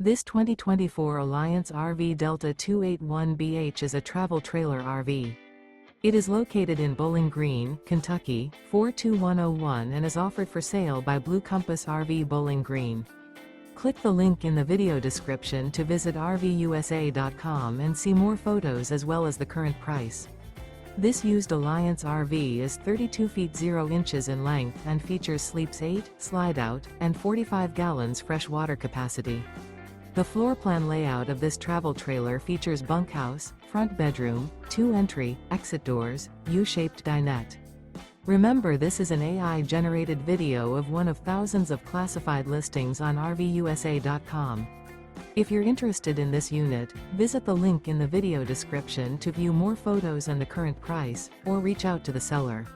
This 2024 Alliance RV Delta 281BH is a travel trailer RV. It is located in Bowling Green, Kentucky, 42101 and is offered for sale by Blue Compass RV Bowling Green. Click the link in the video description to visit RVUSA.com and see more photos as well as the current price. This used Alliance RV is 32 feet 0 inches in length and features sleeps 8, slide-out, and 45 gallons fresh water capacity. The floor plan layout of this travel trailer features bunkhouse, front bedroom, 2 entry, exit doors, U-shaped dinette. Remember, this is an AI-generated video of one of thousands of classified listings on RVUSA.com. If you're interested in this unit, visit the link in the video description to view more photos and the current price, or reach out to the seller.